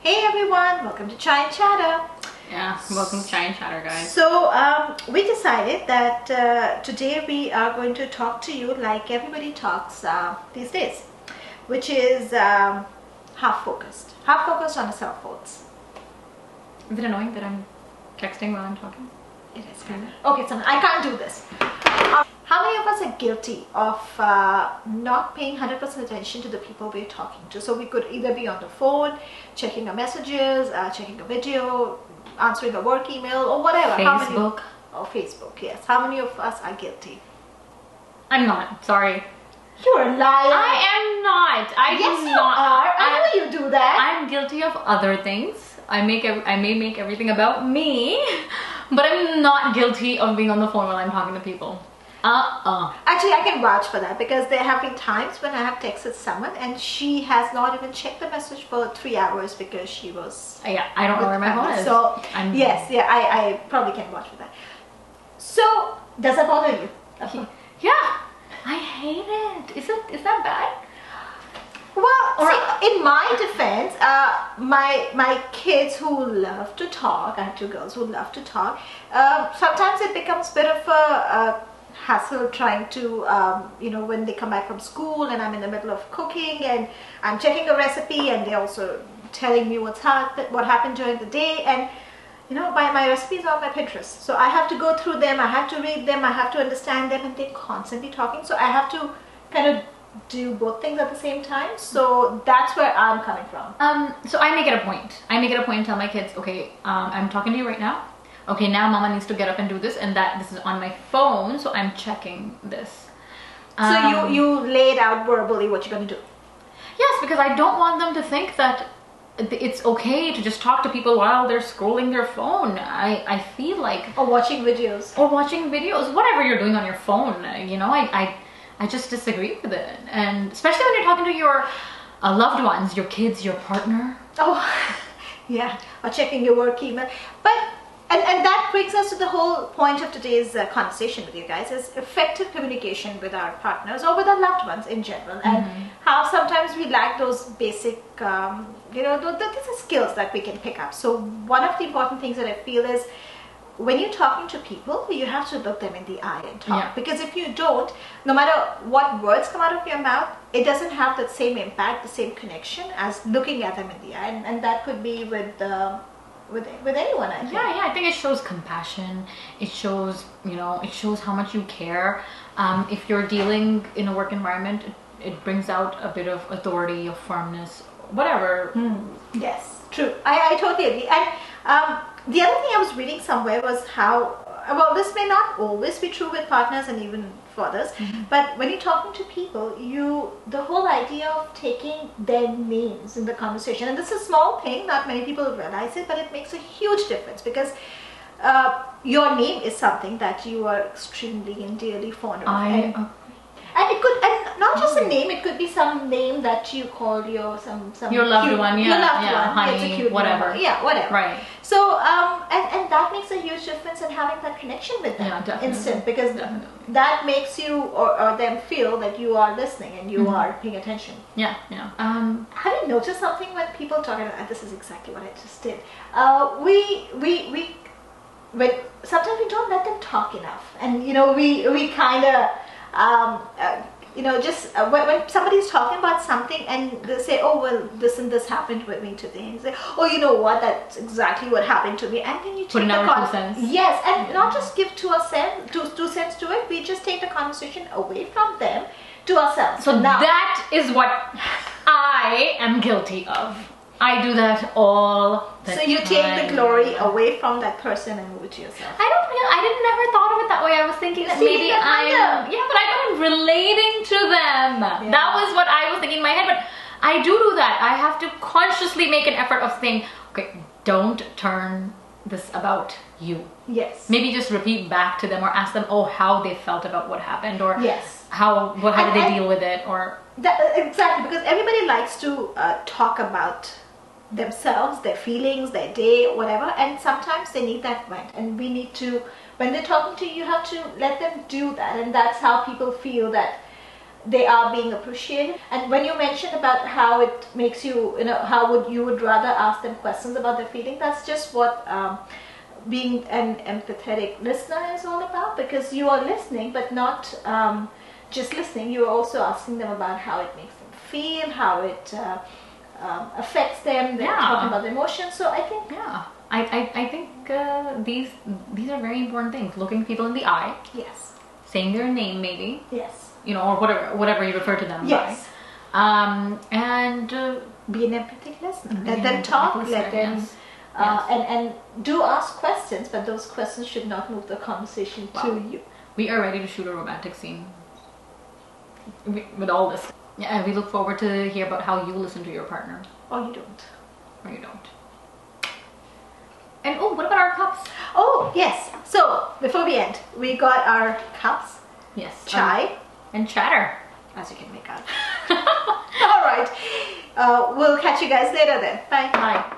Hey everyone, welcome to Chai and Chatter. Yeah, welcome to Chai and Chatter, guys. So we decided that today we are going to talk to you like everybody talks these days, which is half focused on the cell phones. Is it annoying that I'm texting while I'm talking? It is kind of. Okay, so I can't do this. How many of us are guilty of not paying 100% attention to the people we're talking to? So we could either be on the phone, checking our messages, checking a video, answering a work email, or whatever. Facebook. Facebook, yes. How many of us are guilty? I'm not. Sorry. You're a liar. I am not. Yes, you are. I know you do that. I'm guilty of other things. I may make everything about me, but I'm not guilty of being on the phone while I'm talking to people. Actually, I can vouch for that because there have been times when I have texted someone and she has not even checked the message for 3 hours because she was. Yeah, I don't know where my phone is. So I probably can vouch for that. So does that bother you? Yeah, I hate it. Is that bad? Well, see, in my defense, my kids who love to talk, I have two girls who love to talk, sometimes it becomes a bit of a hassle trying to, when they come back from school and I'm in the middle of cooking and I'm checking a recipe and they're also telling me what happened during the day, and my recipes are on my Pinterest, so I have to go through them, I have to read them, I have to understand them, and they're constantly talking, so I have to kind of do both things at the same time. So that's where I'm coming from. So I make it a point. And tell my kids, okay, I'm talking to you right now. Okay, now mama needs to get up and do this, and this is on my phone, so I'm checking this. So you laid out verbally what you're going to do. Yes, because I don't want them to think that it's okay to just talk to people while they're scrolling their phone. I feel like... Or watching videos. Whatever you're doing on your phone, I just disagree with it. And especially when you're talking to your loved ones, your kids, your partner. Oh, yeah. Or checking your work email. But, and that brings us to the whole point of today's conversation with you guys, is effective communication with our partners or with our loved ones in general. And how sometimes we lack those basic, these are skills that we can pick up. So one of the important things that I feel is, when you're talking to people, you have to look them in the eye and talk. Yeah. Because if you don't, no matter what words come out of your mouth, it doesn't have the same impact, the same connection as looking at them in the eye. And that could be with anyone, I think. Yeah, I think it shows compassion. It shows, how much you care. If you're dealing in a work environment, it brings out a bit of authority, of firmness, whatever. Yes, true. I totally agree. And the other thing I was reading somewhere was how, well, this may not always be true with partners and even for others, but when you're talking to people, the whole idea of taking their names in the conversation, and this is a small thing, not many people realize it, but it makes a huge difference because your name is something that you are extremely and dearly fond of. And it could, and not just a name, it could be some name that you call your loved one, your loved one, honey, it's a cute whatever. Name. Yeah, whatever. Right. So and that makes a huge difference in having that connection with them. Yeah, definitely. Instant, because that makes you or them feel that you are listening and you are paying attention. Yeah. Have you noticed something when people talk about, this is exactly what I just did. When sometimes we don't let them talk enough, and we kind of when somebody's talking about something and they say, oh well, this and this happened with me today, and you say, oh, you know what, that's exactly what happened to me, and then you take the 2 cents. Yes, and not just give 2 cents to it, we just take the conversation away from them to ourselves. So now, that is what I am guilty of. I do that all the time. So you take the glory away from that person and move it to yourself. I didn't never thought of it that way. I was thinking that maybe but I'm relating to them. Yeah. That was what I was thinking in my head. But I do that. I have to consciously make an effort of saying, okay, don't turn this about you. Yes. Maybe just repeat back to them or ask them, how they felt about what happened, or how did they deal with it, or exactly, because everybody likes to talk about themselves, their feelings, their day, whatever, and sometimes they need that vent, and we need to, when they're talking to you, you have to let them do that, and that's how people feel that they are being appreciated. And when you mentioned about how it makes you, how you would rather ask them questions about their feeling, that's just what being an empathetic listener is all about, because you are listening, but not just listening. You are also asking them about how it makes them feel, how it affects them. They're talking about the emotions. So I think I think these are very important things. Looking people in the eye. Yes. Saying their name, maybe. Yes. Or whatever you refer to them yes. by. And be an empathetic listener. Let them talk. Let them. Yes. And do ask questions, but those questions should not move the conversation to you. We are ready to shoot a romantic scene with all this. Yeah, and we look forward to hear about how you listen to your partner. Or you don't. Or you don't. And what about our cups? Oh, yes. So, before we end, we got our cups. Yes. Chai. And chatter. As you can make out. All right. We'll catch you guys later then. Bye. Bye.